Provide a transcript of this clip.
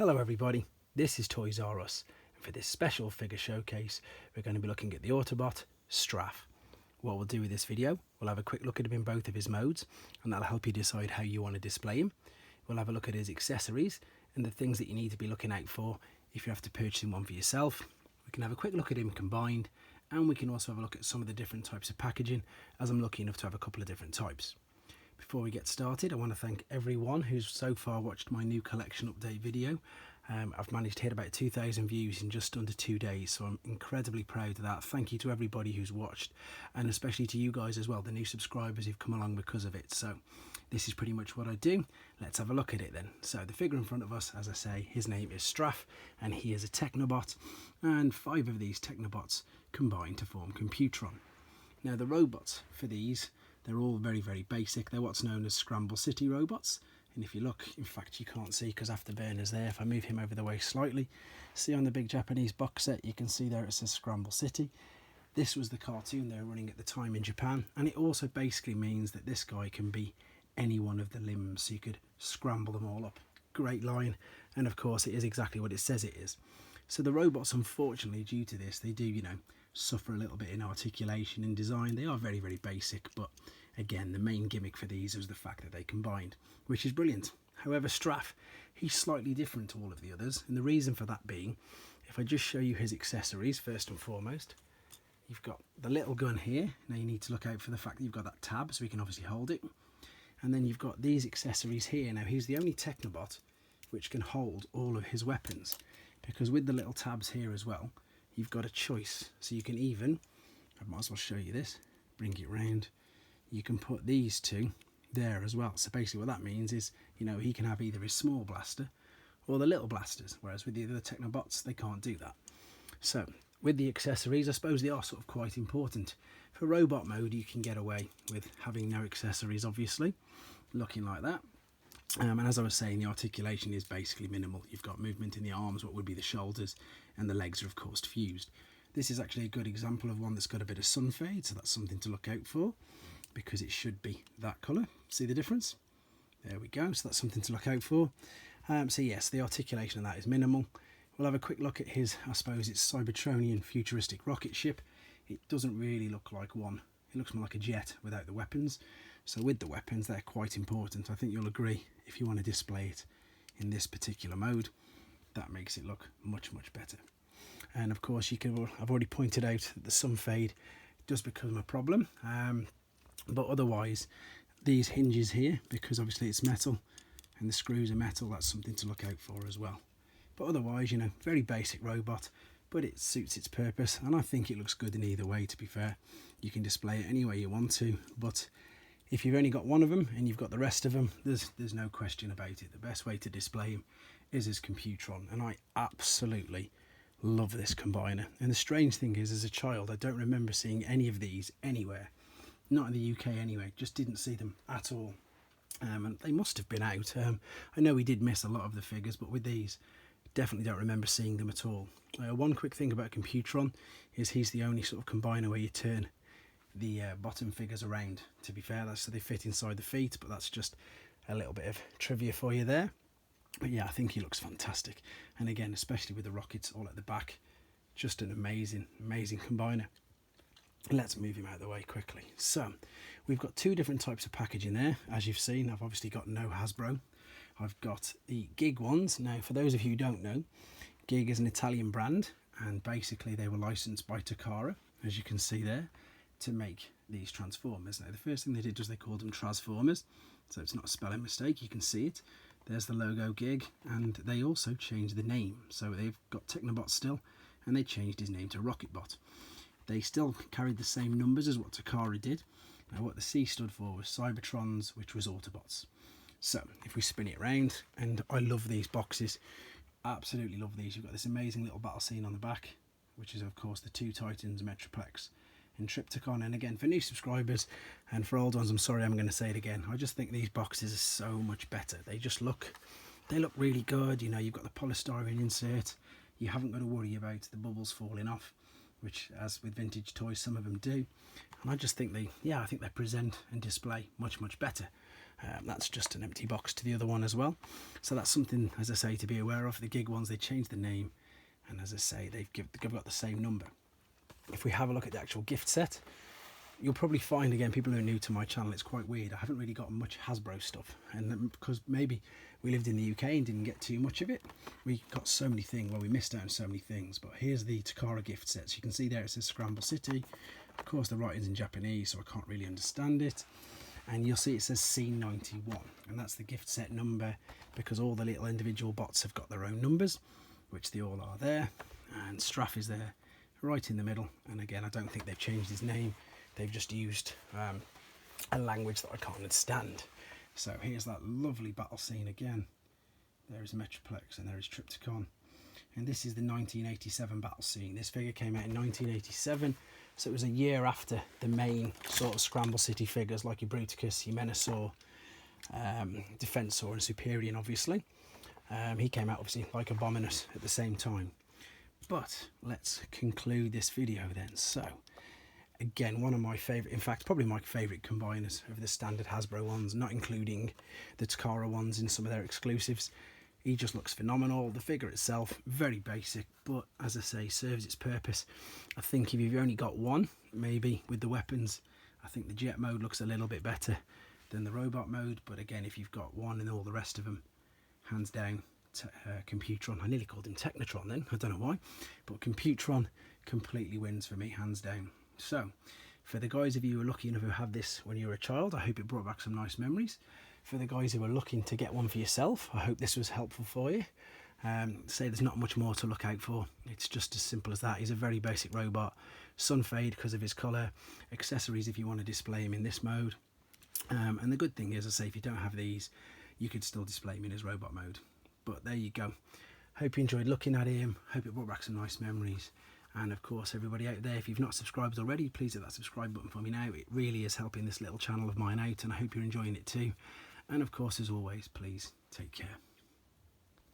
Hello everybody, this is Toys R Us, and for this special figure showcase we're going to be looking at the Autobot Strafe. What we'll do with this video, we'll have a quick look at him in both of his modes, and that'll help you decide how you want to display him. We'll have a look at his accessories and the things that you need to be looking out for if you have to purchase one for yourself. We can have a quick look at him combined, and we can also have a look at some of the different types of packaging, as I'm lucky enough to have a couple of different types. Before we get started, I want to thank everyone who's so far watched my new collection update video. I've managed to hit about 2,000 views in just under 2 days, so I'm incredibly proud of that. Thank you to everybody who's watched, and especially to you guys as well, the new subscribers who've come along because of it. So this is pretty much what I do. Let's have a look at it then. So the figure in front of us, as I say, his name is Strafe, and he is a technobot, and 5 of these technobots combine to form Computron. Now the robots for these, they're all very basic. They're what's known as Scramble City robots. And if you look, in fact you can't see because Afterburner's there. If I move him over the way slightly, see on the big Japanese box set, you can see there it says Scramble City. This was the cartoon they were running at the time in Japan, and it also basically means that this guy can be any one of the limbs, so you could scramble them all up. Great line, and of course it is exactly what it says it is. So the robots, unfortunately, due to this, they do, suffer a little bit in articulation and design. They are very basic, but again, the main gimmick for these is the fact that they combined, which is brilliant. However, Strafe, he's slightly different to all of the others, and the reason for that being, if I just show you his accessories first and foremost, you've got the little gun here. Now you need to look out for the fact that you've got that tab so we can obviously hold it, and then you've got these accessories here. Now he's the only Technobot which can hold all of his weapons, because with the little tabs here as well, you've got a choice. So you can even, I might as well show you this, bring it round, you can put these two there as well. So basically what that means is, he can have either his small blaster or the little blasters, whereas with the other Technobots they can't do that. So with the accessories, I suppose they are sort of quite important. For robot mode you can get away with having no accessories, obviously, looking like that. And as I was saying, the articulation is basically minimal. You've got movement in the arms, what would be the shoulders, and the legs are of course fused. This is actually a good example of one that's got a bit of sun fade, so that's something to look out for, because it should be that colour. See the difference? There we go, so that's something to look out for. So yes, the articulation of that is minimal. We'll have a quick look at his, I suppose it's cybertronian futuristic rocket ship. It doesn't really look like one. It looks more like a jet without the weapons. So with the weapons, they're quite important. I think you'll agree, if you want to display it in this particular mode, that makes it look much better. And of course, I've already pointed out that the sun fade does become a problem. But otherwise, these hinges here, because obviously it's metal and the screws are metal, that's something to look out for as well. But otherwise, very basic robot, but it suits its purpose, and I think it looks good in either way, to be fair. You can display it any way you want to, but if you've only got one of them and you've got the rest of them, there's no question about it. The best way to display him is as Computron, and I absolutely love this combiner. And the strange thing is, as a child, I don't remember seeing any of these anywhere. Not in the UK anyway, just didn't see them at all. And they must have been out. I know we did miss a lot of the figures, but with these, definitely don't remember seeing them at all. One quick thing about Computron is he's the only sort of combiner where you turn the bottom figures around, to be fair. That's so they fit inside the feet, but that's just a little bit of trivia for you there. But yeah, I think he looks fantastic, and again, especially with the rockets all at the back, just an amazing combiner. Let's move him out of the way quickly. So we've got 2 different types of packaging there. As you've seen, I've obviously got no Hasbro. I've got the Gig ones. Now for those of you who don't know, Gig is an Italian brand, and basically they were licensed by Takara, as you can see there, to make these Transformers. Now the first thing they did was they called them Transformers, so it's not a spelling mistake, you can see it. There's the logo Gig, and they also changed the name. So they've got Technobot still, and they changed his name to Rocketbot. They still carried the same numbers as what Takara did. Now what the C stood for was Cybertrons, which was Autobots. So if we spin it around, and I love these boxes, absolutely love these. You've got this amazing little battle scene on the back, which is of course the 2 Titans, Metroplex and Triptychon. And again, for new subscribers and for old ones, I'm sorry, I'm going to say it again, I just think these boxes are so much better. They look really good. You've got the polystyrene insert, you haven't got to worry about the bubbles falling off, which, as with vintage toys, some of them do. And I just think they present and display much better. That's just an empty box to the other one as well. So that's something, as I say, to be aware of. The gig ones, they changed the name, and as I say, they've got the same number. If we have a look at the actual gift set, you'll probably find, again, people who are new to my channel, it's quite weird. I haven't really got much Hasbro stuff, and because maybe we lived in the UK and didn't get too much of it, we got so many things. Well, we missed out on so many things. But here's the Takara gift sets. You can see there it says Scramble City. Of course, the writing's in Japanese, so I can't really understand it. And you'll see it says C91, and that's the gift set number, because all the little individual bots have got their own numbers, which they all are there. And Strafe is there right in the middle, and again, I don't think they've changed his name. They've just used a language that I can't understand. So here's that lovely battle scene again. There is Metroplex and there is Trypticon, and this is the 1987 battle scene. This figure came out in 1987, so it was a year after the main sort of Scramble City figures like your Bruticus, your Menasor, Defensor and Superior, obviously. He came out obviously like Abominus at the same time. But let's conclude this video then. So again, one of my favourite, in fact probably my favourite combiners of the standard Hasbro ones, not including the Takara ones in some of their exclusives. He just looks phenomenal. The figure itself, very basic, but as I say, serves its purpose. I think if you've only got one, maybe with the weapons, I think the jet mode looks a little bit better than the robot mode. But again, if you've got one and all the rest of them, hands down, Computron. I nearly called him Technotron then, I don't know why, but Computron completely wins for me, hands down. So for the guys of you who are lucky enough to have this when you were a child, I hope it brought back some nice memories. For the guys who are looking to get one for yourself, I hope this was helpful for you. Say there's not much more to look out for. It's just as simple as that. He's a very basic robot. Sun fade because of his colour. Accessories if you want to display him in this mode. And the good thing is, I say, if you don't have these, you could still display him in his robot mode. But there you go. Hope you enjoyed looking at him. Hope it brought back some nice memories. And of course, everybody out there, if you've not subscribed already, please hit that subscribe button for me now. It really is helping this little channel of mine out, and I hope you're enjoying it too. And of course, as always, please take care.